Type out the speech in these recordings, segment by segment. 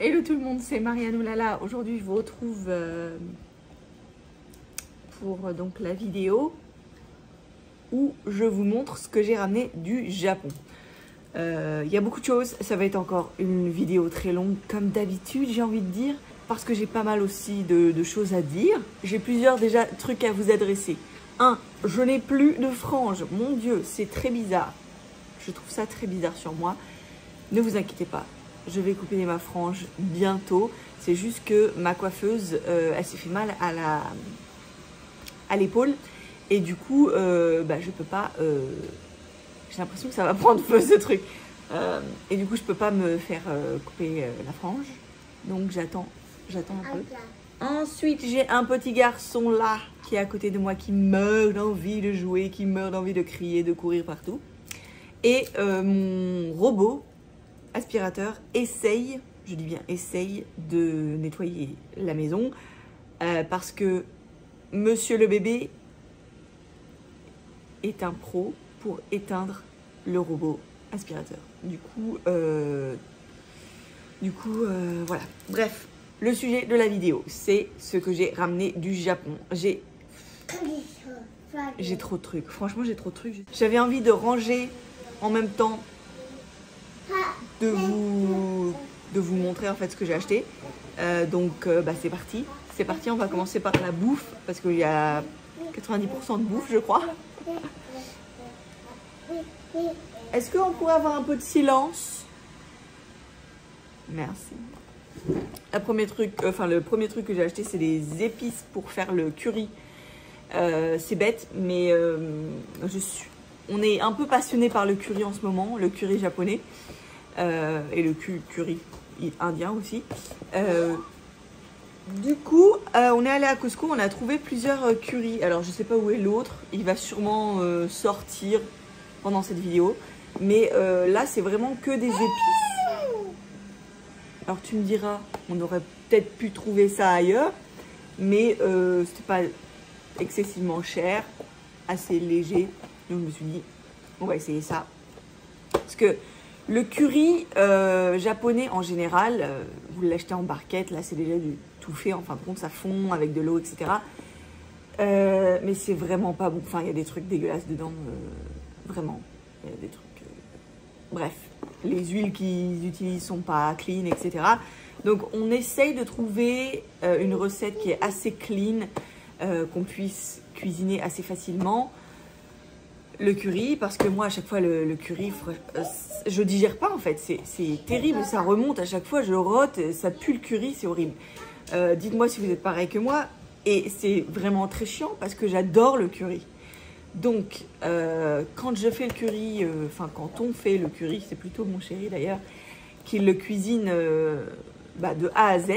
Hello tout le monde, c'est Marianne Oulala. Aujourd'hui, je vous retrouve pour donc la vidéo où je vous montre ce que j'ai ramené du Japon. Il y a beaucoup de choses, ça va être encore une vidéo très longue comme d'habitude, j'ai envie de dire, parce que j'ai pas mal aussi de choses à dire. J'ai plusieurs déjà trucs à vous adresser. Je n'ai plus de franges, mon Dieu, c'est très bizarre. Je trouve ça très bizarre sur moi. Ne vous inquiétez pas, je vais couper ma frange bientôt. C'est juste que ma coiffeuse, elle s'est fait mal à l'épaule. Et du coup, je peux pas... j'ai l'impression que ça va prendre feu ce truc. Et du coup, je peux pas me faire couper la frange. Donc j'attends un peu. Ensuite, j'ai un petit garçon là, qui est à côté de moi, qui meurt d'envie de jouer, qui meurt d'envie de crier, de courir partout. Et mon robot aspirateur essaye, je dis bien essaye, de nettoyer la maison parce que monsieur le bébé est un pro pour éteindre le robot aspirateur. Du coup, voilà. Bref, le sujet de la vidéo, c'est ce que j'ai ramené du Japon. J'ai trop de trucs. Franchement, j'ai trop de trucs. J'avais envie de ranger en même temps de vous montrer en fait ce que j'ai acheté. C'est parti. C'est parti, on va commencer par la bouffe parce qu'il y a 90% de bouffe, je crois. Est-ce qu'on pourrait avoir un peu de silence? Merci. Le premier truc que j'ai acheté, c'est des épices pour faire le curry. C'est bête, mais on est un peu passionné par le curry en ce moment, le curry japonais et le curry indien aussi. Du coup, on est allé à Costco, on a trouvé plusieurs currys. Alors, je sais pas où est l'autre, il va sûrement sortir pendant cette vidéo. Mais là, c'est vraiment que des épices. Alors, tu me diras, on aurait peut-être pu trouver ça ailleurs, mais c'était pas excessivement cher, assez léger. Donc, je me suis dit, on va essayer ça. Parce que le curry japonais en général, vous l'achetez en barquette, là c'est déjà du tout fait, en fin de compte ça fond avec de l'eau, etc. Mais c'est vraiment pas bon, enfin il y a des trucs dégueulasses dedans, vraiment, il y a des trucs... Bref, les huiles qu'ils utilisent sont pas clean, etc. Donc on essaye de trouver une recette qui est assez clean, qu'on puisse cuisiner assez facilement. Le curry, parce que moi à chaque fois le curry, je digère pas en fait, c'est terrible, ça remonte à chaque fois, je rote, ça pue le curry, c'est horrible. Dites-moi si vous êtes pareil que moi, et c'est vraiment très chiant parce que j'adore le curry. Donc quand je fais le curry, quand on fait le curry, c'est plutôt mon chéri d'ailleurs, qui le cuisine de A à Z,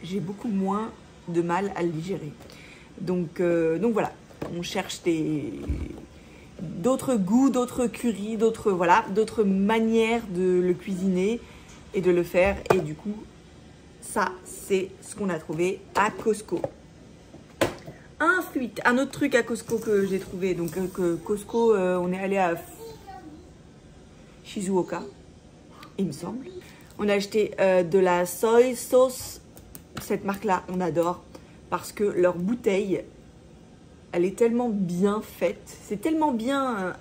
j'ai beaucoup moins de mal à le digérer. Donc voilà, on cherche d'autres goûts, d'autres currys, d'autres manières de le cuisiner et de le faire. Et du coup, ça, c'est ce qu'on a trouvé à Costco. Ensuite, un autre truc à Costco que j'ai trouvé. Donc, Costco, on est allé à Shizuoka, il me semble. On a acheté de la soy sauce. Cette marque-là, on adore. Parce que leur bouteille, elle est tellement bien faite, c'est tellement bien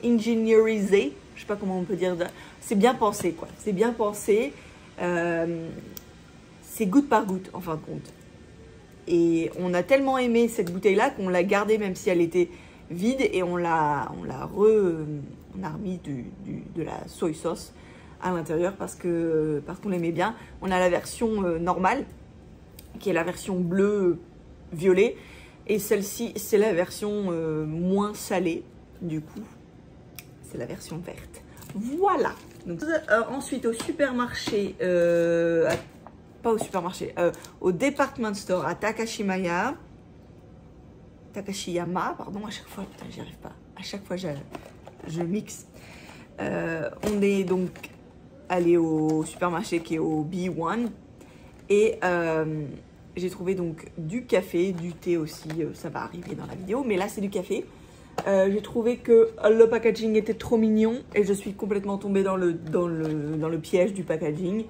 ingénierisé, je sais pas comment on peut dire, c'est bien pensé quoi, c'est bien pensé, c'est goutte par goutte en fin de compte. Et on a tellement aimé cette bouteille-là qu'on l'a gardée même si elle était vide et on a remis de la soy sauce à l'intérieur parce qu'on l'aimait bien. On a la version normale qui est la version bleu violet et celle-ci c'est la version moins salée, du coup c'est la version verte. Voilà. Donc, ensuite au supermarché, pas au supermarché, au department store à Takashiyama, pardon, à chaque fois, putain j'y arrive pas, à chaque fois je mixe. On est donc allé au supermarché qui est au B1 et j'ai trouvé donc du café, du thé aussi, ça va arriver dans la vidéo, mais là c'est du café. J'ai trouvé que le packaging était trop mignon et je suis complètement tombée dans le piège du packaging.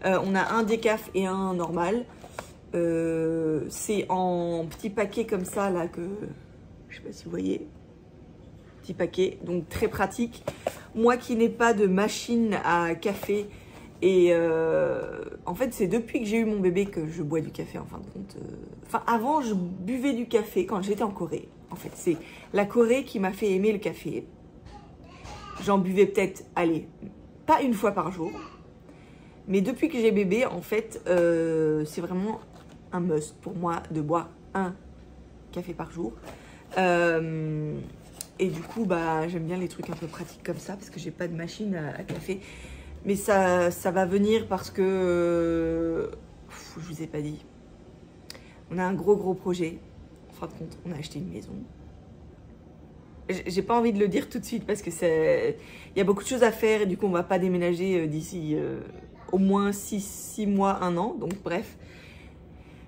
On a un décaf et un normal. C'est en petit paquet comme ça là que... Je sais pas si vous voyez. Petit paquet, donc très pratique. Moi qui n'ai pas de machine à café et en fait c'est depuis que j'ai eu mon bébé que je bois du café en fin de compte. Enfin avant je buvais du café quand j'étais en Corée. En fait c'est la Corée qui m'a fait aimer le café. J'en buvais peut-être, allez, pas une fois par jour. Mais depuis que j'ai bébé en fait c'est vraiment un must pour moi de boire un café par jour. Et du coup, bah, j'aime bien les trucs un peu pratiques comme ça parce que j'ai pas de machine à café. Mais ça va venir parce que... je vous ai pas dit. On a un gros projet. En fin de compte, on a acheté une maison. J'ai pas envie de le dire tout de suite parce que c'est... Il y a beaucoup de choses à faire et du coup, on va pas déménager d'ici au moins 6 mois, 1 an. Donc bref.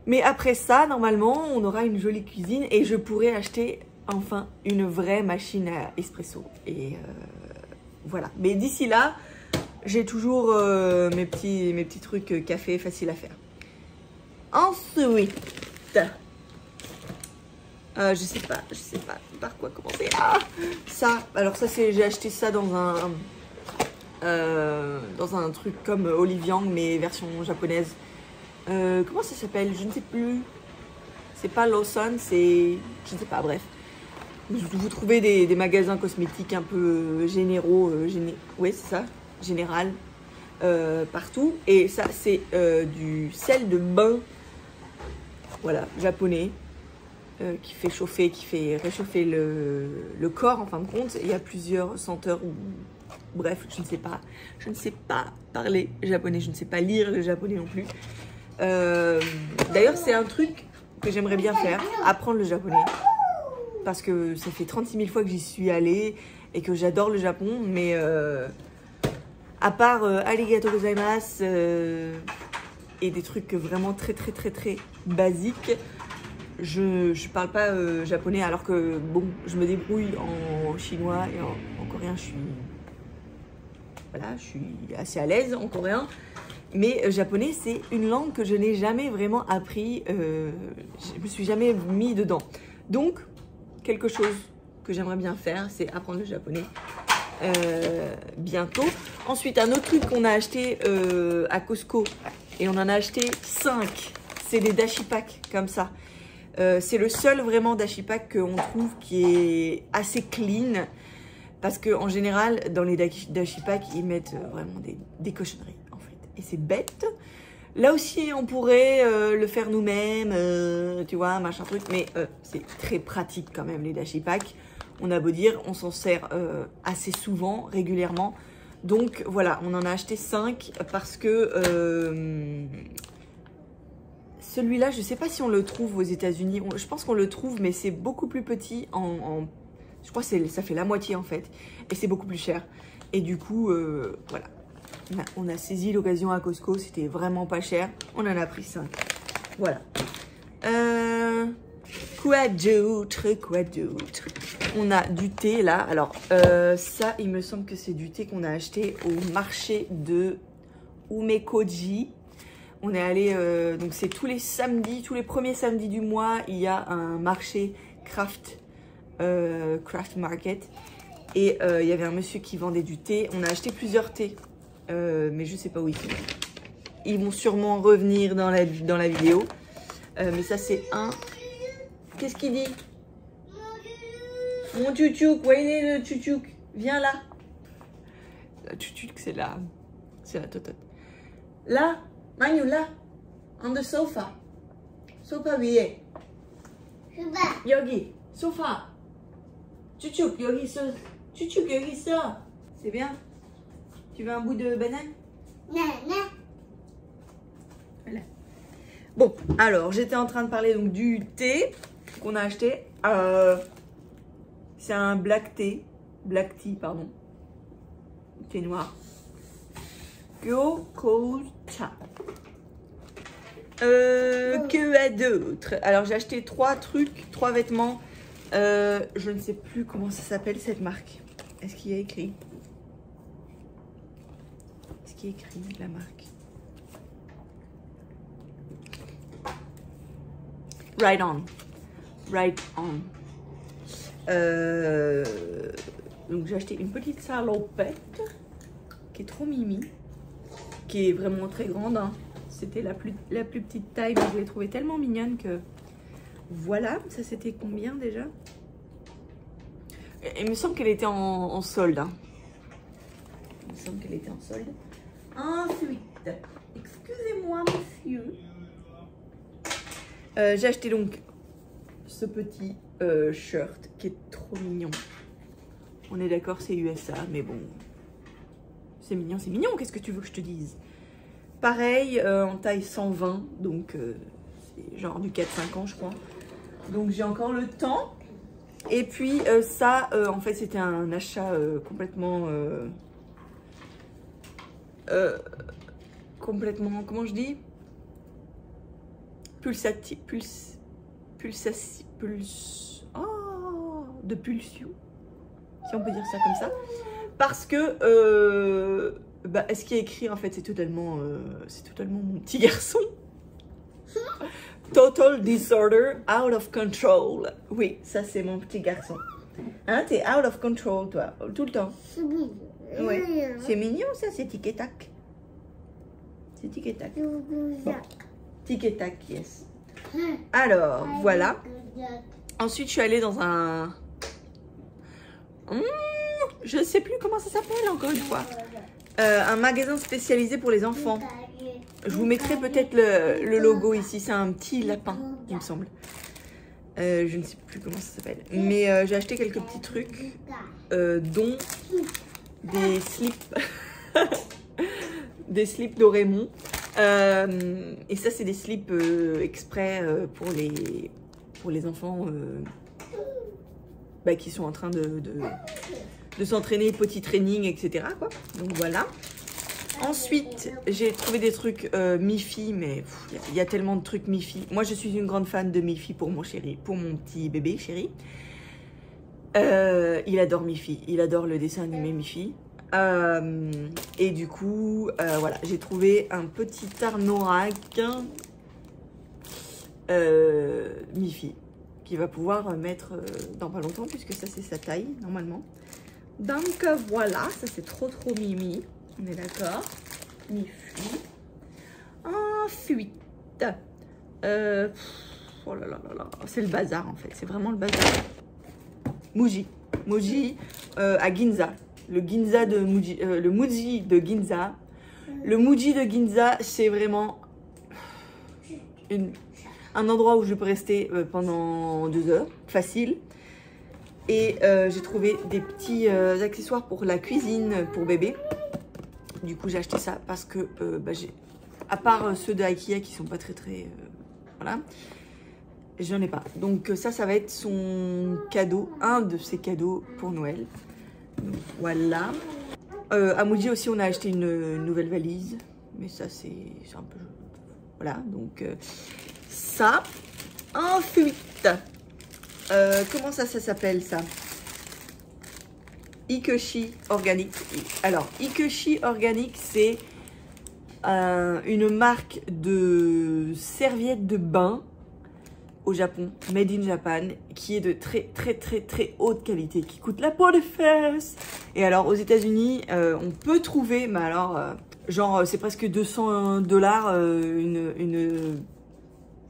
Mais après ça, normalement, on aura une jolie cuisine et je pourrai acheter... enfin une vraie machine à espresso et voilà. Mais d'ici là j'ai toujours mes petits trucs café faciles à faire. Ensuite je sais pas par quoi commencer. Ça, alors ça c'est, j'ai acheté ça dans un truc comme Oliviang mais version japonaise. Comment ça s'appelle, je ne sais plus. C'est pas Lawson, c'est, je ne sais pas, bref. Vous trouvez des magasins cosmétiques un peu généraux, ouais c'est ça, général, partout. Et ça c'est du sel de bain, voilà, japonais, qui fait chauffer, qui fait réchauffer le corps en fin de compte. Il y a plusieurs senteurs, bref, je ne sais pas parler japonais, je ne sais pas lire le japonais non plus. D'ailleurs c'est un truc que j'aimerais bien faire, apprendre le japonais. Parce que ça fait 36 000 fois que j'y suis allée et que j'adore le Japon. Mais à part arigato gozaimasu et des trucs vraiment très basiques, je parle pas japonais. Alors que bon, je me débrouille en chinois et en coréen. Voilà, je suis assez à l'aise en coréen. Mais japonais, c'est une langue que je n'ai jamais vraiment appris. Je me suis jamais mis dedans. Donc... quelque chose que j'aimerais bien faire, c'est apprendre le japonais bientôt. Ensuite, un autre truc qu'on a acheté à Costco, et on en a acheté 5, c'est des dashi packs comme ça. C'est le seul vraiment dashi pack qu'on trouve qui est assez clean, parce qu'en général, dans les dashi packs, ils mettent vraiment des cochonneries en fait. Et c'est bête. Là aussi, on pourrait le faire nous-mêmes, tu vois, machin truc. Mais c'est très pratique quand même, les dashi packs. On a beau dire, on s'en sert assez souvent, régulièrement. Donc voilà, on en a acheté 5 parce que celui-là, je ne sais pas si on le trouve aux États-Unis. Je pense qu'on le trouve, mais c'est beaucoup plus petit. Je crois que ça fait la moitié en fait. Et c'est beaucoup plus cher. Et du coup, voilà. On a saisi l'occasion à Costco, c'était vraiment pas cher. On en a pris 5. Voilà. Quoi d'autre? On a du thé là. Alors, ça, il me semble que c'est du thé qu'on a acheté au marché de Umekoji. On est allé, donc c'est tous les samedis, tous les premiers samedis du mois, il y a un marché craft market. Et il y avait un monsieur qui vendait du thé. On a acheté plusieurs thés. Mais je sais pas où ils sont. Ils vont sûrement revenir dans la vidéo. Mais ça c'est un... Qu'est-ce qu'il dit? Mon tchouchouk, où est le tchouchouk? Viens là. La tchouchouk c'est la totote. Là, Manu là. On the sofa. Sofa 위에. 여기. Sofa. Tchouchouk 여기 있어. Tchouchouk 여기 있어. C'est bien. Tu veux un bout de banane? Non. Voilà. Bon, alors, j'étais en train de parler donc du thé qu'on a acheté. C'est un black tea, pardon. Thé noir. Gyokocha. Que à d'autres? Alors, j'ai acheté 3 trucs, 3 vêtements Je ne sais plus comment ça s'appelle cette marque. Est-ce qu'il y a écrit? Est-ce qu'il y a écrit la marque? Right On. Right On. Donc j'ai acheté une petite salopette qui est trop mimi, qui est vraiment très grande. Hein. C'était la plus petite taille, mais je l'ai trouvée tellement mignonne que voilà. Ça c'était combien déjà? Il me semble qu'elle était en solde. Hein. Il me semble qu'elle était en solde. Ensuite, excusez-moi monsieur. J'ai acheté donc ce petit shirt qui est trop mignon. On est d'accord, c'est USA, mais bon, c'est mignon, qu'est-ce que tu veux que je te dise? Pareil, en taille 120, donc c'est genre du 4-5 ans je crois. Donc j'ai encore le temps. Et puis ça, en fait c'était un achat complètement, comment je dis? De pulsion, si on peut dire ça comme ça, parce que ce qui est écrit en fait c'est totalement mon petit garçon. Total disorder, out of control. Oui, ça c'est mon petit garçon. Hein, t'es out of control toi, tout le temps. Oui, c'est mignon ça, c'est tic et tac. C'est tic et tac. Bon. Tic et tac, yes. Alors, voilà. Ensuite, je suis allée dans un... je ne sais plus comment ça s'appelle, encore une fois. Un magasin spécialisé pour les enfants. Je vous mettrai peut-être le logo ici. C'est un petit lapin, il me semble. Je ne sais plus comment ça s'appelle. Mais j'ai acheté quelques petits trucs, dont des slips. Des slips Doraemon. Et ça, c'est des slips exprès pour les enfants qui sont en train de s'entraîner, petit training, etc. Quoi. Donc voilà. Ensuite, j'ai trouvé des trucs Miffy, mais il y a tellement de trucs Miffy. Moi, je suis une grande fan de Miffy pour mon chéri, pour mon petit bébé chéri. Il adore Miffy, il adore le dessin animé Miffy. Et du coup, voilà, j'ai trouvé un petit arnorak Miffy qui va pouvoir mettre dans pas longtemps, puisque ça c'est sa taille normalement. Donc voilà, ça c'est trop mimi, on est d'accord. Miffy. Ensuite, oh là là là là, c'est le bazar en fait, c'est vraiment le bazar. Muji à Ginza. Le Ginza de Muji, le Muji de Ginza. Le Muji de Ginza, c'est vraiment un endroit où je peux rester pendant 2 heures, facile. Et j'ai trouvé des petits accessoires pour la cuisine pour bébé. Du coup, j'ai acheté ça parce que, à part ceux de Ikea qui sont pas très voilà, j'en ai pas. Donc ça va être son cadeau, un de ses cadeaux pour Noël. Donc, voilà. À Muji aussi, on a acheté une nouvelle valise. Mais ça, c'est un peu... Voilà, donc ça. Ensuite, comment ça s'appelle ça? Ikeshi Organic. Alors, Ikeshi Organic, c'est une marque de serviettes de bain au Japon, made in Japan, qui est de très haute qualité, qui coûte la peau de fesses. Et alors aux États-Unis, on peut trouver, mais alors genre c'est presque $200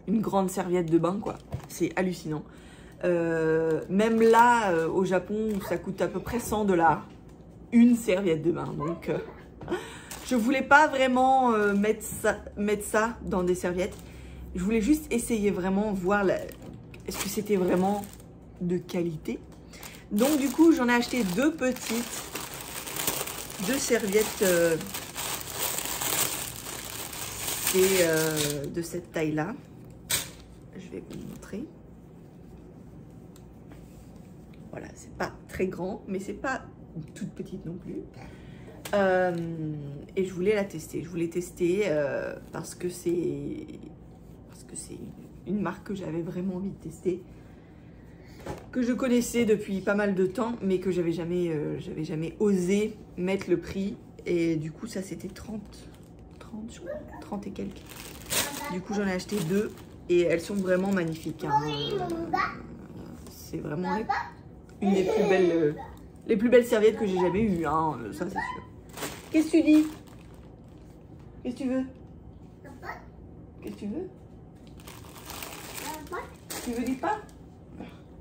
une grande serviette de bain quoi. C'est hallucinant. Même là au Japon, ça coûte à peu près $100 une serviette de bain. Donc je voulais pas vraiment mettre ça dans des serviettes. Je voulais juste essayer vraiment, voir est-ce que c'était vraiment de qualité. Donc du coup, j'en ai acheté 2 serviettes de cette taille-là. Je vais vous montrer. Voilà, c'est pas très grand, mais c'est pas toute petite non plus. Et je voulais la tester. Je voulais tester parce que c'est une marque que j'avais vraiment envie de tester. que je connaissais depuis pas mal de temps, mais que j'avais jamais osé mettre le prix. Et du coup, ça c'était 30 je crois, 30 et quelques. Du coup, j'en ai acheté 2 et elles sont vraiment magnifiques. Hein. C'est vraiment une des les plus belles serviettes que j'ai jamais eues, hein. Ça c'est sûr. Qu'est-ce que tu dis? Qu'est-ce que tu veux? Qu'est-ce que tu veux? Tu veux du pain?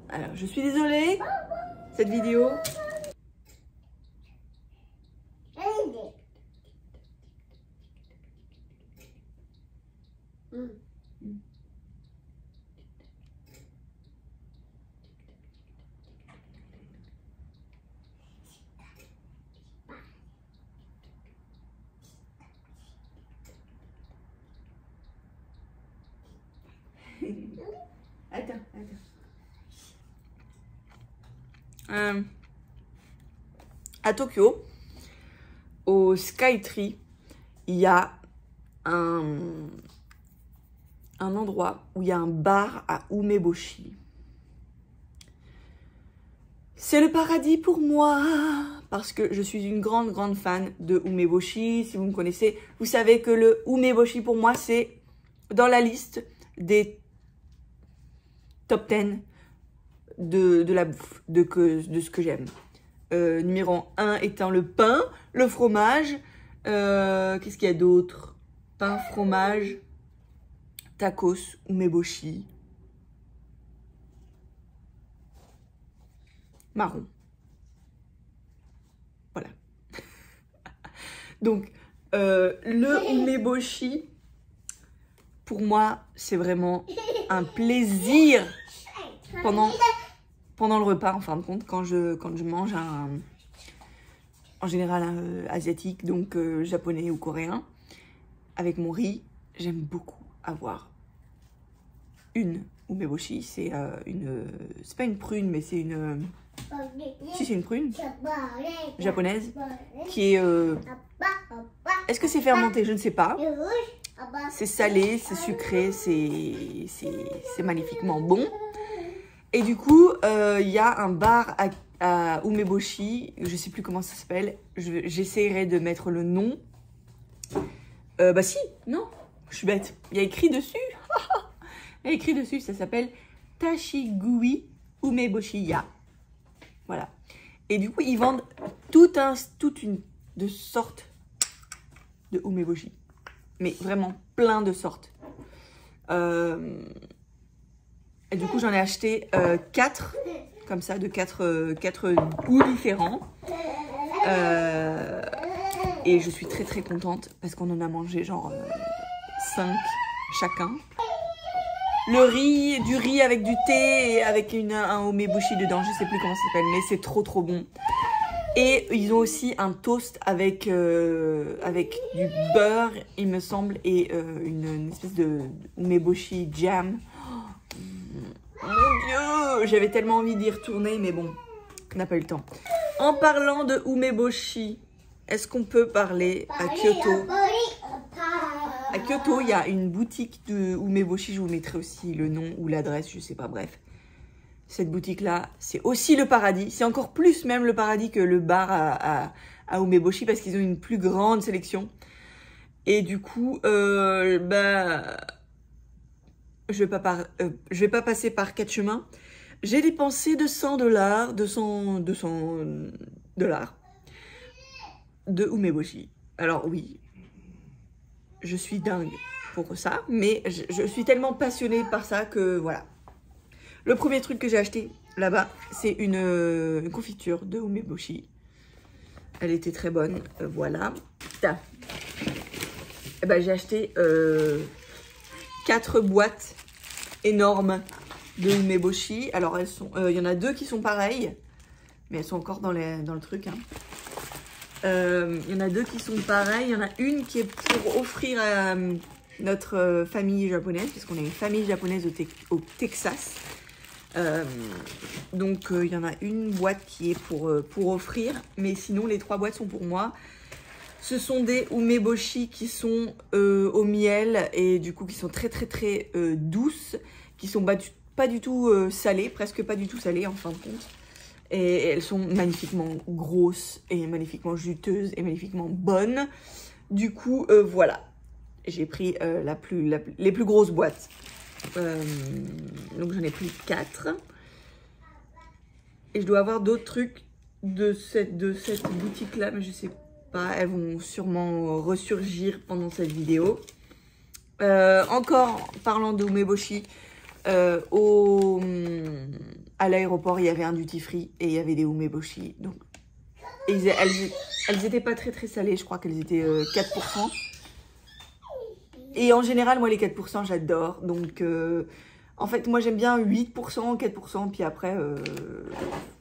Alors, je suis désolée, cette vidéo. Attends. À Tokyo, au Skytree, il y a un endroit où il y a un bar à umeboshi. C'est le paradis pour moi parce que je suis une grande fan de umeboshi. Si vous me connaissez, vous savez que le umeboshi pour moi c'est dans la liste des top 10 de la bouffe, de ce que j'aime. Numéro 1 étant le pain, le fromage, qu'est-ce qu'il y a d'autre? Pain, fromage, tacos, umeboshi, marron. Voilà. Donc, le umeboshi, pour moi, c'est vraiment un plaisir pendant le repas, en fin de compte, quand je mange en général asiatique, donc japonais ou coréen, avec mon riz, j'aime beaucoup avoir une umeboshi. C'est c'est pas une prune, mais c'est une... Si, c'est une prune japonaise qui est... Est-ce que c'est fermenté? Je ne sais pas. C'est salé, c'est sucré, c'est magnifiquement bon. Et du coup, il y a un bar à umeboshi, je sais plus comment ça s'appelle. J'essaierai de mettre le nom. Bah si, non, je suis bête. Il y a écrit dessus. Il y a écrit dessus, ça s'appelle Tashigui Umeboshiya. Voilà. Et du coup, ils vendent toute une sorte de umeboshi. Mais vraiment plein de sortes. Et du coup, j'en ai acheté 4, comme ça, de 4 goûts différents. Et je suis très contente parce qu'on en a mangé genre 5 chacun. Du riz avec du thé et avec un umeboshi dedans, je sais plus comment ça s'appelle, mais c'est trop bon. Et ils ont aussi un toast avec du beurre, il me semble, et une espèce de umeboshi jam. Oh, mon Dieu, j'avais tellement envie d'y retourner, mais bon, on n'a pas eu le temps. En parlant de umeboshi, est-ce qu'on peut parler à Kyoto? À Kyoto, il y a une boutique de umeboshi, je vous mettrai aussi le nom ou l'adresse, je sais pas, bref. Cette boutique-là, c'est aussi le paradis. C'est encore plus même le paradis que le bar à umeboshi parce qu'ils ont une plus grande sélection. Et du coup, bah, je vais pas passer par 4 chemins. J'ai dépensé $200 de umeboshi. Alors oui, je suis dingue pour ça, mais je suis tellement passionnée par ça que voilà. Le premier truc que j'ai acheté là-bas, c'est une confiture de umeboshi. Elle était très bonne, voilà. Et ben, j'ai acheté 4 boîtes énormes de umeboshi. Alors, elles sont, il y en a 2 qui sont pareilles, mais elles sont encore dans le truc. Hein. Il y en a 2 qui sont pareilles. Il y en a une qui est pour offrir à notre famille japonaise, puisqu'on a une famille japonaise au Texas. Donc il y en a une boîte qui est pour offrir, mais sinon les 3 boîtes sont pour moi. Ce sont des umeboshi qui sont au miel et du coup qui sont très douces, qui sont pas du tout salées, presque pas du tout salées en fin de compte. Et elles sont magnifiquement grosses et magnifiquement juteuses et magnifiquement bonnes. Du coup, voilà. J'ai pris les plus grosses boîtes. Donc j'en ai pris 4. Et je dois avoir d'autres trucs de cette boutique-là, mais je sais pas. Elles vont sûrement ressurgir pendant cette vidéo. Encore parlant de umeboshi, à l'aéroport il y avait un duty free et il y avait des umeboshi. Donc elles étaient pas très salées, je crois qu'elles étaient 4%. Et en général moi les 4% j'adore. Donc en fait moi j'aime bien 8%, 4%, puis après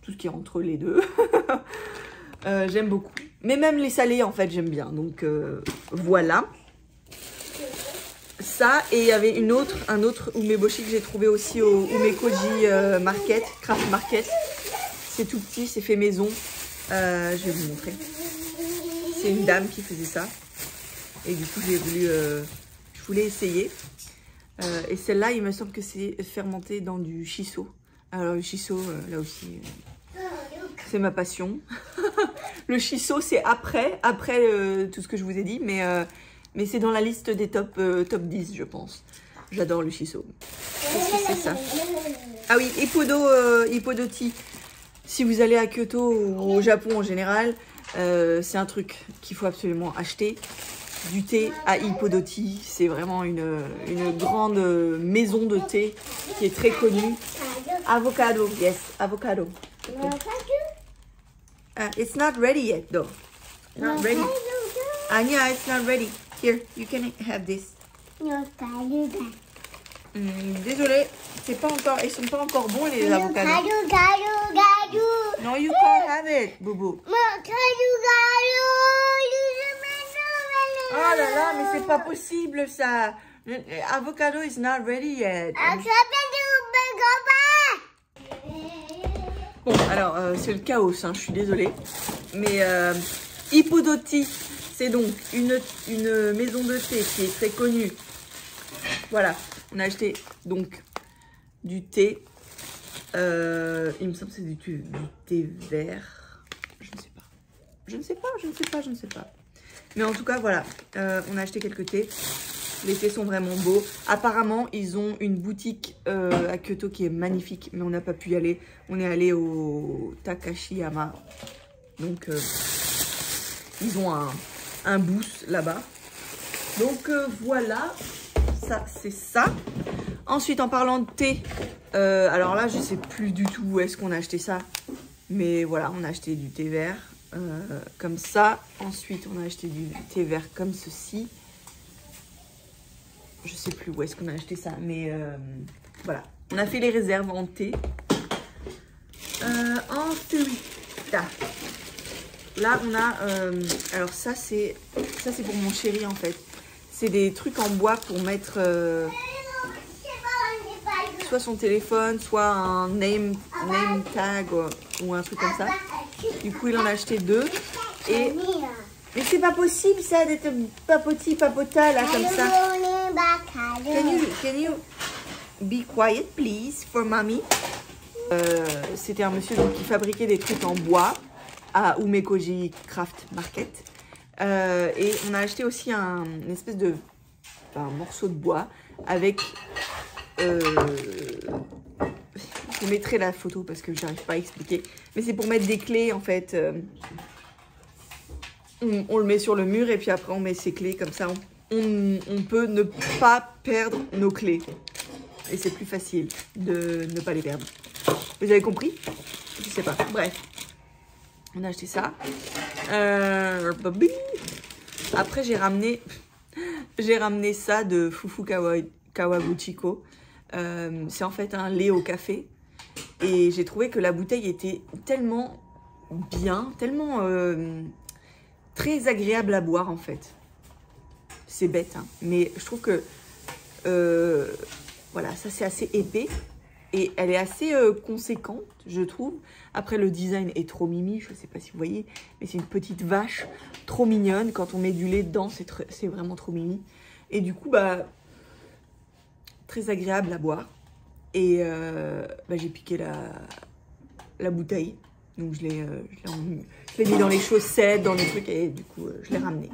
tout ce qui est entre les deux. J'aime beaucoup. Mais même les salés en fait j'aime bien. Donc voilà. Ça, et il y avait un autre umeboshi que j'ai trouvé aussi au Umekoji Market, Craft Market. C'est tout petit, c'est fait maison. Je vais vous montrer. C'est une dame qui faisait ça. Et du coup, je voulais essayer. Et celle-là, il me semble que c'est fermenté dans du shiso. Alors le shiso, là aussi, c'est ma passion. Le shiso, c'est après tout ce que je vous ai dit, mais c'est dans la liste des top 10, je pense. J'adore le shiso. Qu'est-ce que c'est ça? Ah oui, Hippodoti. Si vous allez à Kyoto ou au Japon en général, c'est un truc qu'il faut absolument acheter. Du thé à Hippodoti. C'est vraiment une grande maison de thé qui est très connue. Avocado, yes, avocado. It's not ready yet, though. Not ready. Anya, it's not ready. Here, you can have this. Désolée, c'est pas encore, ils sont pas encore bons les avocados. No, you can't have it, Boubou. Oh là là, mais c'est pas possible ça. Avocado is not ready yet. Bon, alors c'est le chaos, hein, je suis désolée. Mais Hippodoti, c'est donc une maison de thé qui est très connue. Voilà, on a acheté donc du thé. Il me semble que c'est du thé vert. Je ne sais pas. Mais en tout cas, voilà, on a acheté quelques thés. Les thés sont vraiment beaux. Apparemment, ils ont une boutique à Kyoto qui est magnifique, mais on n'a pas pu y aller. On est allé au Takashiyama. Donc, ils ont un booth là-bas. Donc, voilà, ça, c'est ça. Ensuite, en parlant de thé, alors là, je ne sais plus du tout où est-ce qu'on a acheté ça. Mais voilà, on a acheté du thé vert comme ça. Ensuite, on a acheté du thé vert comme ceci. Je sais plus où est-ce qu'on a acheté ça, mais voilà. On a fait les réserves en thé. Ensuite, là on a, alors ça c'est pour mon chéri en fait. C'est des trucs en bois pour mettre soit son téléphone, soit un name tag ou un truc comme ça. Du coup il en a acheté 2 et... Mais c'est pas possible ça d'être papota là comme ça. Can you be quiet please for mommy? C'était un monsieur donc, qui fabriquait des trucs en bois à Umekoji Craft Market. Et on a acheté aussi une espèce de un morceau de bois avec... je mettrai la photo parce que j'arrive pas à expliquer. Mais c'est pour mettre des clés en fait. On le met sur le mur et puis après on met ses clés comme ça. On peut ne pas perdre nos clés. Et c'est plus facile de ne pas les perdre. Vous avez compris? Je sais pas. Bref. On a acheté ça. Après j'ai ramené ça de Fufu Kawaguchiko. C'est en fait un lait au café. Et j'ai trouvé que la bouteille était tellement bien, tellement... très agréable à boire en fait. C'est bête, hein, mais je trouve que voilà, ça c'est assez épais et elle est assez conséquente, je trouve. Après le design est trop mimi, je sais pas si vous voyez, mais c'est une petite vache trop mignonne. Quand on met du lait dedans, c'est vraiment trop mimi. Et du coup, bah, très agréable à boire. Et j'ai piqué la bouteille. Donc je l'ai mis dans les chaussettes, dans les trucs, et du coup je l'ai ramené.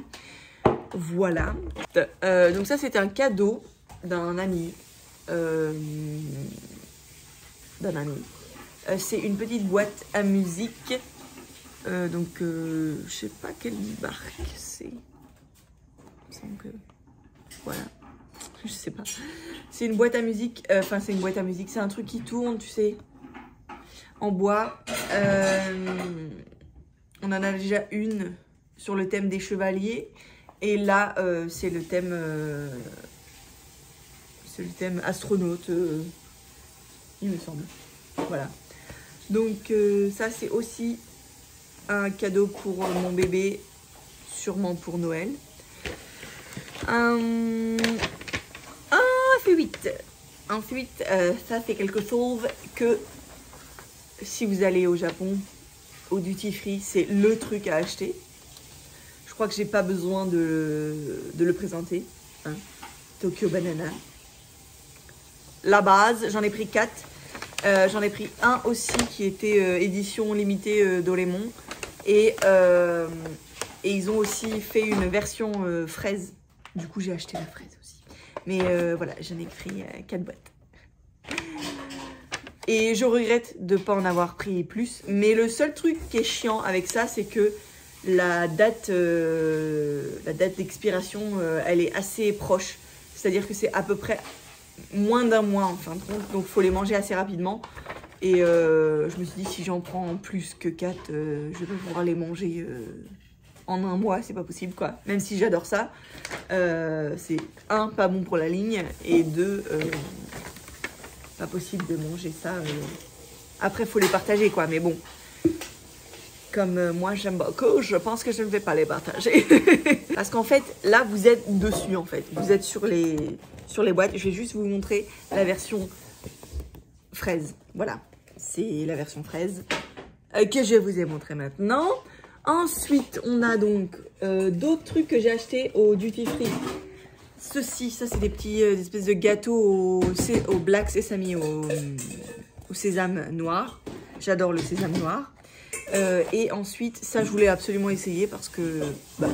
Voilà. Donc ça c'était un cadeau d'un ami. C'est une petite boîte à musique. Je sais pas quelle marque c'est. Il me semble que... Voilà. Je sais pas. C'est une boîte à musique. Enfin, c'est une boîte à musique. C'est un truc qui tourne, tu sais, en bois. On en a déjà une sur le thème des chevaliers. Et là, c'est le thème astronaute, il me semble. Voilà. Donc ça, c'est aussi un cadeau pour mon bébé, sûrement pour Noël. Ensuite, ça c'est quelque chose que si vous allez au Japon, au duty free, c'est le truc à acheter. Je crois que j'ai pas besoin de le présenter. Hein. Tokyo Banana. La base, j'en ai pris 4. J'en ai pris un aussi qui était édition limitée Doraemon. Et ils ont aussi fait une version fraise. Du coup, j'ai acheté la fraise aussi. Mais voilà, j'en ai pris 4 boîtes. Et je regrette de ne pas en avoir pris plus. Mais le seul truc qui est chiant avec ça, c'est que la date d'expiration, elle est assez proche. C'est-à-dire que c'est à peu près moins d'un mois en fin de compte. Donc, il faut les manger assez rapidement. Et je me suis dit, si j'en prends plus que 4, je vais pouvoir les manger en un mois. C'est pas possible, quoi. Même si j'adore ça. C'est 1, pas bon pour la ligne. Et 2, pas possible de manger ça. Après, il faut les partager, quoi. Mais bon, comme moi, j'aime beaucoup, je pense que je ne vais pas les partager. Parce qu'en fait, là, vous êtes dessus, en fait. Vous êtes sur les boîtes. Je vais juste vous montrer la version fraise. Voilà, c'est la version fraise que je vous ai montré maintenant. Ensuite, on a donc d'autres trucs que j'ai achetés au duty free. Ceci, ça c'est des petits espèces de gâteaux au black sesame, au sésame noir. J'adore le sésame noir. Et ensuite, ça je voulais absolument essayer parce que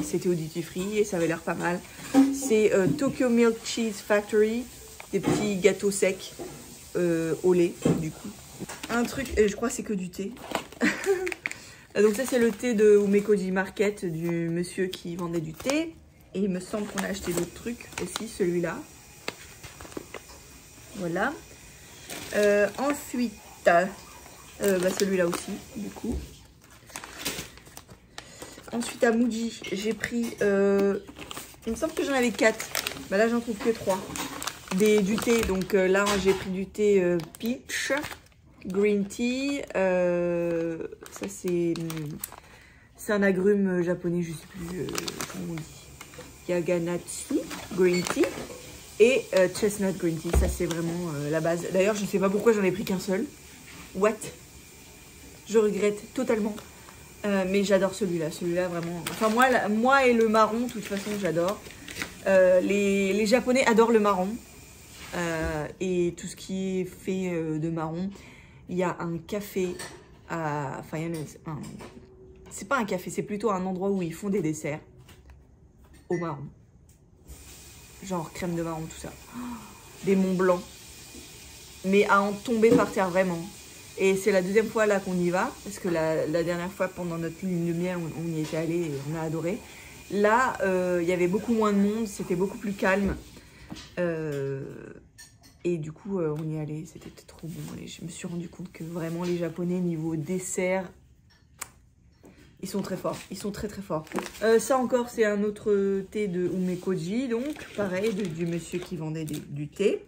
c'était au duty free et ça avait l'air pas mal. C'est Tokyo Milk Cheese Factory, des petits gâteaux secs au lait du coup. Un truc, je crois que c'est que du thé. Donc ça c'est le thé de Umekoji Market du monsieur qui vendait du thé. Et il me semble qu'on a acheté d'autres trucs aussi, celui-là. Voilà. Ensuite, celui-là aussi, du coup. Ensuite, à Muji, j'ai pris... il me semble que j'en avais 4. Là, j'en trouve que 3. Du thé. Donc là, j'ai pris du thé peach, green tea. Ça, c'est un agrume japonais, je sais plus comment on dit. Yaganatsu green tea et chestnut green tea. Ça, c'est vraiment la base. D'ailleurs, je ne sais pas pourquoi j'en ai pris qu'un seul. What? Je regrette totalement. Mais j'adore celui-là. Celui-là, vraiment... Enfin, moi et le marron, de toute façon, j'adore. Les Japonais adorent le marron. Et tout ce qui est fait de marron. Il y a un café à... Enfin, c'est pas un café, c'est plutôt un endroit où ils font des desserts au marron. Genre crème de marron, tout ça. Des Mont Blanc. Mais à en tomber par terre, vraiment. Et c'est la deuxième fois là qu'on y va. Parce que la dernière fois, pendant notre lune de miel, on y était allé et on a adoré. Là, il y avait beaucoup moins de monde. C'était beaucoup plus calme. Et du coup, on y allait. C'était trop bon. Et je me suis rendu compte que vraiment, les Japonais, niveau dessert... Ils sont très forts, ils sont très très forts. Ça encore, c'est un autre thé de Umekoji, donc pareil, du monsieur qui vendait du thé.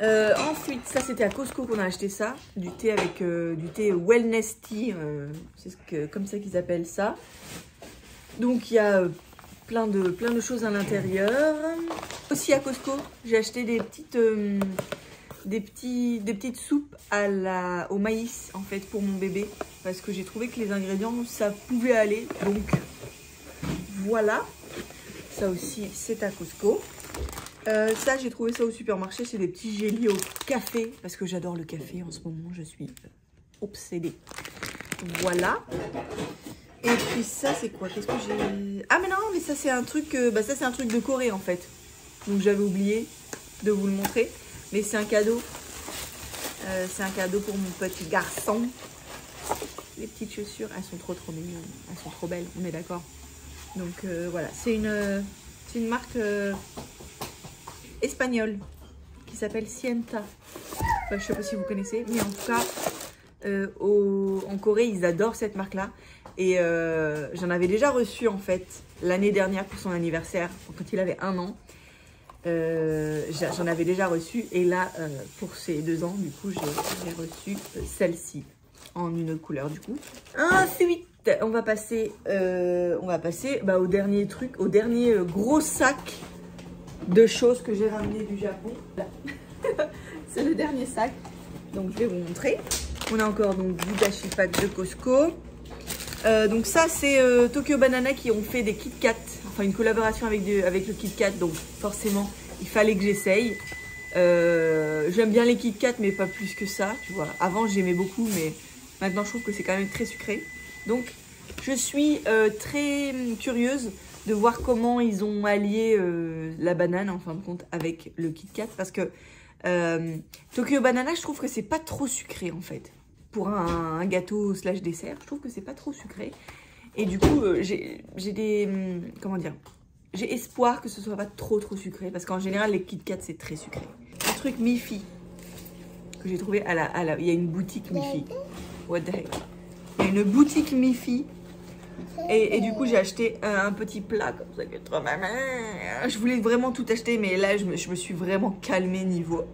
Ensuite, ça c'était à Costco qu'on a acheté ça, du thé avec du thé wellness tea, c'est comme ça qu'ils appellent ça. Donc il y a plein de choses à l'intérieur. Aussi à Costco, j'ai acheté des petites soupes au maïs en fait pour mon bébé parce que j'ai trouvé que les ingrédients ça pouvait aller, donc voilà, ça aussi c'est à Costco. Ça, j'ai trouvé ça au supermarché. C'est des petits gélis au café. Parce que j'adore le café en ce moment. Je suis obsédée. Voilà. Et puis ça, c'est quoi? Qu'est-ce que j'ai... Ah, mais non, mais ça, c'est un truc... ça, c'est un truc de Corée, en fait. Donc, j'avais oublié de vous le montrer. Mais c'est un cadeau. C'est un cadeau pour mon petit garçon. Les petites chaussures, elles sont trop mignonnes. Elles sont trop belles, on est d'accord. Donc, voilà. C'est une marque... espagnole qui s'appelle Sienta. Enfin, je sais pas si vous connaissez, mais en tout cas en Corée ils adorent cette marque là et j'en avais déjà reçu en fait l'année dernière pour son anniversaire quand il avait 1 an. J'en avais déjà reçu et là pour ses 2 ans du coup j'ai reçu celle-ci en une autre couleur du coup. Ensuite on va passer au dernier truc, au dernier gros sac de choses que j'ai ramené du Japon. C'est le dernier sac, donc je vais vous montrer. On a encore donc du dashi pack de Costco. Donc ça c'est Tokyo Banana qui ont fait des Kit Kat, enfin une collaboration avec le Kit Kat, donc forcément il fallait que j'essaye. J'aime bien les Kit Kat mais pas plus que ça, tu vois. Avant j'aimais beaucoup mais maintenant je trouve que c'est quand même très sucré. Donc je suis très curieuse de voir comment ils ont allié la banane en fin de compte avec le Kit Kat parce que Tokyo Banana je trouve que c'est pas trop sucré en fait pour un gâteau slash dessert. Je trouve que c'est pas trop sucré et du coup j'ai des comment dire, j'ai espoir que ce soit pas trop sucré parce qu'en général les Kit Kat c'est très sucré. Un truc Miffy que j'ai trouvé il y a une boutique Miffy. What the heck? Il y a une boutique Miffy. Et du coup j'ai acheté un petit plat comme ça qui est trop maman. Je voulais vraiment tout acheter mais là je me suis vraiment calmée niveau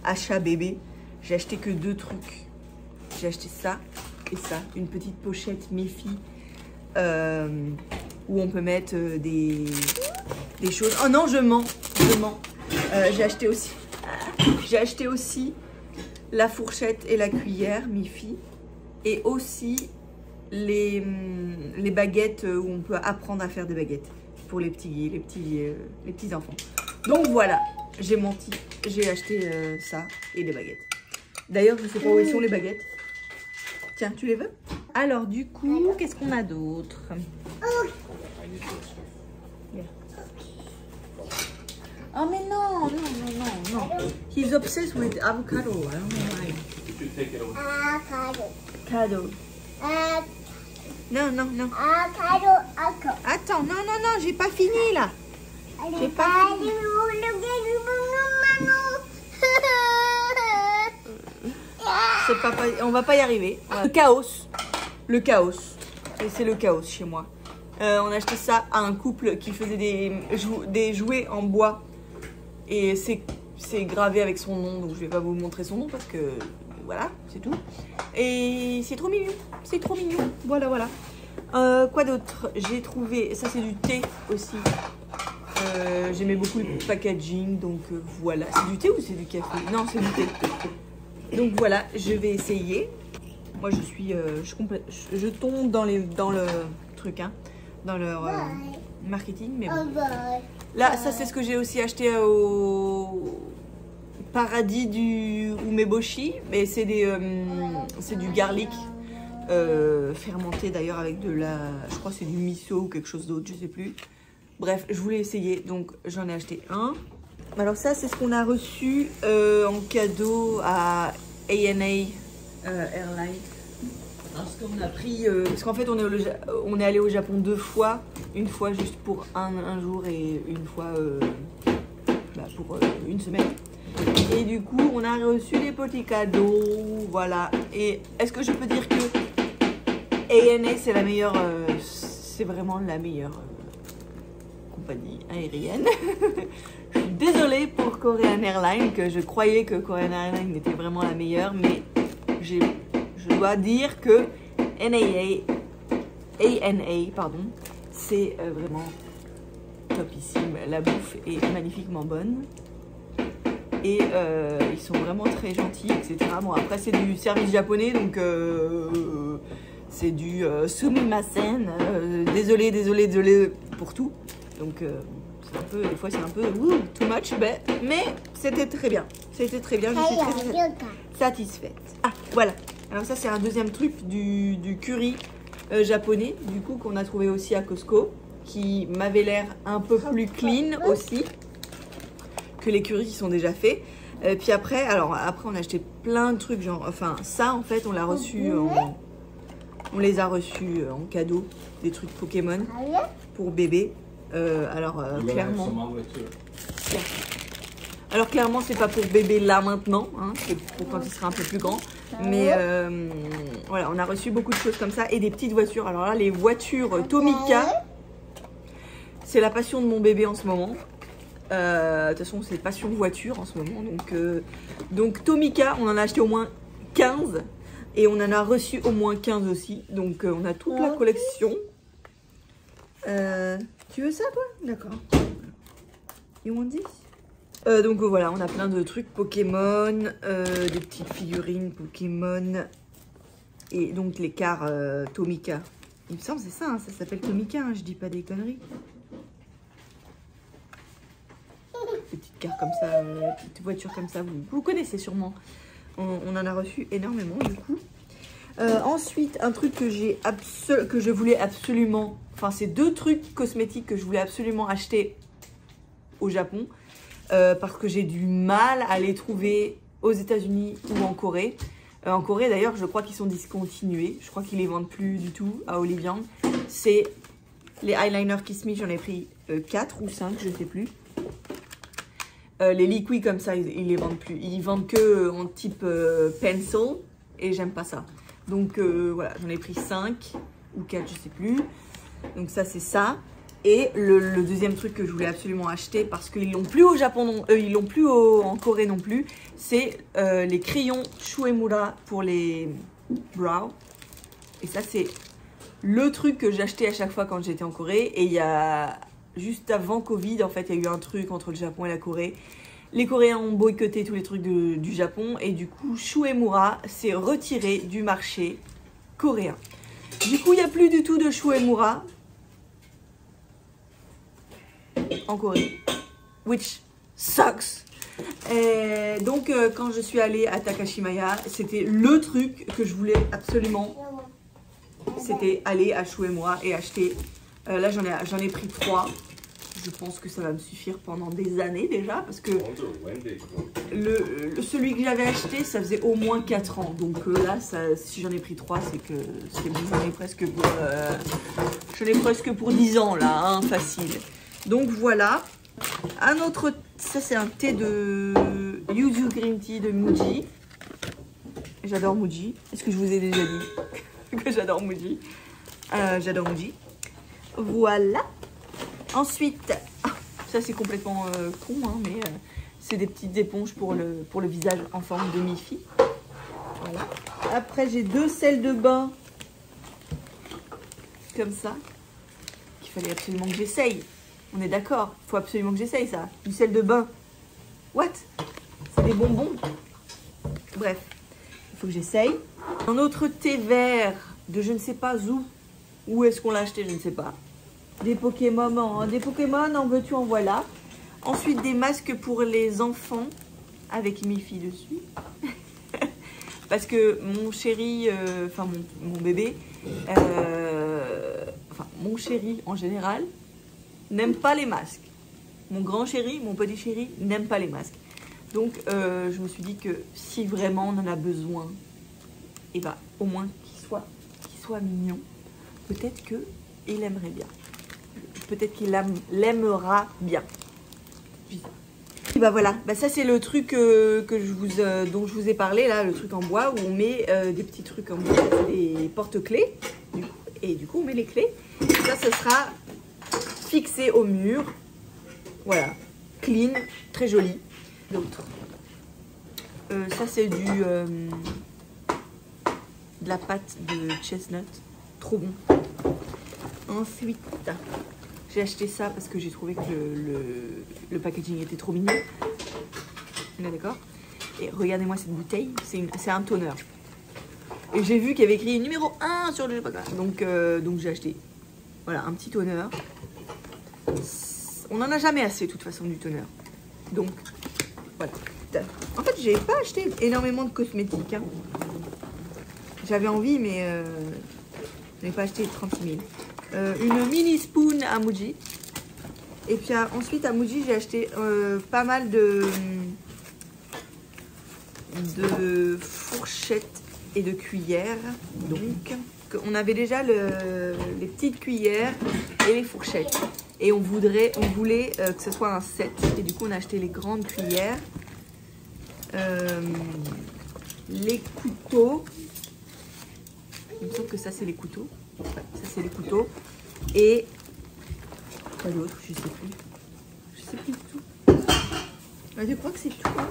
achat bébé. J'ai acheté que 2 trucs. J'ai acheté ça et ça, une petite pochette Miffy où on peut mettre des choses. Oh non je mens. J'ai acheté aussi la fourchette et la cuillère Miffy et aussi les baguettes où on peut apprendre à faire des baguettes pour les petits enfants. Donc voilà, j'ai menti, j'ai acheté ça et des baguettes. D'ailleurs, je sais pas où sont les baguettes. Tiens, tu les veux? Alors du coup, qu'est-ce qu'on a d'autre? Oh mais non. He's obsessed with avocado. I don't know why. Avocado. Non. Attends, non, j'ai pas fini là. J'ai pas fini. On va pas y arriver. Le chaos. C'est le chaos chez moi. On a acheté ça à un couple qui faisait des jouets en bois. Et c'est gravé avec son nom. Donc je vais pas vous montrer son nom parce que voilà, c'est tout. Et c'est trop mignon. C'est trop mignon. Voilà. Quoi d'autre? J'ai trouvé... Ça, c'est du thé aussi. J'aimais beaucoup le packaging. Donc voilà. C'est du thé ou c'est du café? Non, c'est du thé. Donc voilà, je vais essayer. Moi, je tombe dans le truc, hein, dans leur marketing. Mais bon. Là, ça, c'est ce que j'ai aussi acheté au... Paradis du umeboshi, mais c'est du garlic fermenté d'ailleurs avec je crois que c'est du miso ou quelque chose d'autre, je sais plus. Bref, je voulais essayer, donc j'en ai acheté un. Alors ça, c'est ce qu'on a reçu en cadeau à ANA Airlines. Parce qu'on a pris, parce qu'en fait on est allé au Japon 2 fois, une fois juste pour un jour et une fois pour une semaine. Et du coup, on a reçu des petits cadeaux, voilà. Et est-ce que je peux dire que ANA, c'est la meilleure, c'est vraiment la meilleure compagnie aérienne. Je suis désolée pour Korean Airlines, que je croyais que Korean Airlines était vraiment la meilleure, mais je dois dire que ANA, c'est vraiment topissime. La bouffe est magnifiquement bonne. Et ils sont vraiment très gentils, etc. Bon, après, c'est du service japonais, donc c'est du sumimasen. Désolé pour tout. Donc, Des fois c'est un peu too much, mais c'était très bien. C'était très bien, je suis très satisfaite. Ah, voilà. Alors ça c'est un deuxième truc du curry japonais, du coup qu'on a trouvé aussi à Costco, qui m'avait l'air un peu plus clean aussi que les currys qui sont déjà faits. Puis après on a acheté plein de trucs, genre, enfin ça en fait on l'a reçu on les a reçus en cadeau, des trucs Pokémon pour bébé. Clairement c'est pas pour bébé là maintenant, hein, c'est pour quand il sera un peu plus grand. Mais voilà, on a reçu beaucoup de choses comme ça et des petites voitures. Alors là, les voitures Tomica, c'est la passion de mon bébé en ce moment. De toute façon, c'est passion voiture en ce moment. Donc Tomica, on en a acheté au moins 15 et on en a reçu au moins 15 aussi. Donc on a toute la collection. Tu veux ça toi? D'accord. You want this? Donc voilà, on a plein de trucs Pokémon, des petites figurines Pokémon et donc les cartes Tomica. Il me semble c'est ça, hein, ça s'appelle Tomica, hein, je dis pas des conneries. Des petites cartes comme ça, petites voitures comme ça, vous connaissez sûrement. On en a reçu énormément du coup. Ensuite, un truc que je voulais absolument, enfin c'est deux trucs cosmétiques que je voulais absolument acheter au Japon. Parce que j'ai du mal à les trouver aux États-Unis ou en Corée. En Corée d'ailleurs, je crois qu'ils sont discontinués. Je crois qu'ils les vendent plus du tout à Oliviang. C'est les eyeliners Kiss Me, j'en ai pris 4 ou 5, je sais plus. Les liquides comme ça, ils les vendent plus. Ils vendent que en type pencil et j'aime pas ça. Donc voilà, j'en ai pris 5 ou 4, je sais plus. Donc ça c'est ça. Et le deuxième truc que je voulais absolument acheter, parce qu'ils l'ont plus au Japon, ils l'ont plus en Corée non plus, c'est les crayons Shuemura pour les brows. Et ça, c'est le truc que j'achetais à chaque fois quand j'étais en Corée. Et il y a, juste avant Covid, en fait, il y a eu un truc entre le Japon et la Corée. Les Coréens ont boycotté tous les trucs du Japon. Et du coup, Shuemura s'est retiré du marché coréen. Du coup, il n'y a plus du tout de Shuemura en Corée, which sucks. Et donc quand je suis allée à Takashimaya, c'était le truc que je voulais absolument, c'était aller à Shuemura et acheter. Là j'en ai pris 3. Je pense que ça va me suffire pendant des années déjà, parce que celui que j'avais acheté, ça faisait au moins 4 ans. Donc là, si j'en ai pris 3, c'est que j'en ai presque pour 10 ans là, hein, facile. Donc voilà, un autre, ça c'est un thé de Yuzu Green Tea de Muji. J'adore Muji. Est-ce que je vous ai déjà dit que j'adore Muji? J'adore Muji. Voilà. Ensuite, ça c'est complètement con, hein, mais c'est des petites éponges pour le visage en forme de mi-fille. Voilà. Après j'ai 2 sels de bain comme ça qu'il fallait absolument que j'essaye. On est d'accord, il faut absolument que j'essaye ça. Du sel de bain. What? C'est des bonbons. Bref, il faut que j'essaye. Un autre thé vert de je ne sais pas où. Où est-ce qu'on l'a acheté? Je ne sais pas. Des Pokémon, en veux-tu, en voilà. Ensuite, des masques pour les enfants avec Miffy dessus. Parce que mon chéri, enfin mon bébé, enfin mon chéri en général, n'aime pas les masques. Mon grand chéri, mon petit chéri n'aime pas les masques. Donc je me suis dit que si vraiment on en a besoin, et bah au moins qu'il soit mignon. Peut-être qu'il aimerait bien. Peut-être qu'il l'aimera bien. Et bah voilà, bah ça c'est le truc dont je vous ai parlé là, le truc en bois où on met des petits trucs en bois, des porte-clés. Et du coup on met les clés. Et ça, ce sera fixé au mur. Voilà, clean, très joli. D'autres. Ça c'est de la pâte de chestnut. Trop bon. Ensuite, j'ai acheté ça parce que j'ai trouvé que le packaging était trop mignon. On est d'accord? Et regardez-moi cette bouteille, c'est un toner. Et j'ai vu qu'il y avait écrit numéro 1 sur le package. Donc j'ai acheté. Voilà, un petit toner. On n'en a jamais assez de toute façon du toner. Donc, voilà. En fait, j'ai pas acheté énormément de cosmétiques. Hein. J'avais envie, mais je n'ai pas acheté 30 000. Une mini spoon à Muji. Et puis ensuite à Muji, j'ai acheté pas mal de fourchettes et de cuillères. Donc, on avait déjà les petites cuillères et les fourchettes. Et on voulait que ce soit un set. Et du coup, on a acheté les grandes cuillères. Les couteaux. Il me semble que ça, c'est les couteaux. Ouais, ça, c'est les couteaux. Et quoi d'autre? Je sais plus. Je sais plus du tout. Je crois que c'est tout. Hein.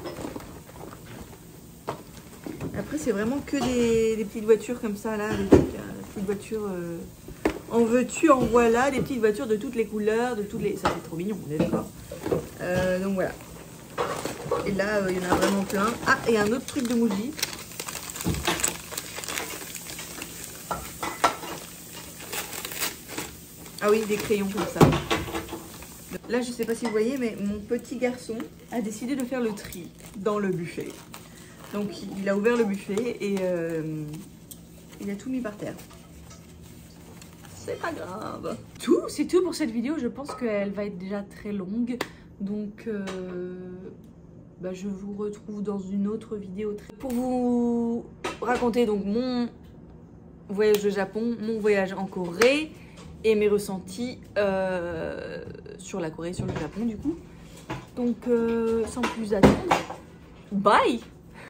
Après, c'est vraiment que des petites voitures comme ça, là. Des petites voitures en veux-tu, en voilà. Des petites voitures de toutes les couleurs, de toutes les... Ça, c'est trop mignon, on est d'accord. Donc, voilà. Et là, il y en a vraiment plein. Ah, et un autre truc de Muji. Ah oui, des crayons comme ça. Là, je sais pas si vous voyez, mais mon petit garçon a décidé de faire le tri dans le buffet. Donc, il a ouvert le buffet et il a tout mis par terre. C'est pas grave. C'est tout pour cette vidéo. Je pense qu'elle va être déjà très longue. Donc, je vous retrouve dans une autre vidéo. Pour vous raconter donc mon voyage au Japon, mon voyage en Corée et mes ressentis sur la Corée, sur le Japon du coup. Donc, sans plus attendre, bye!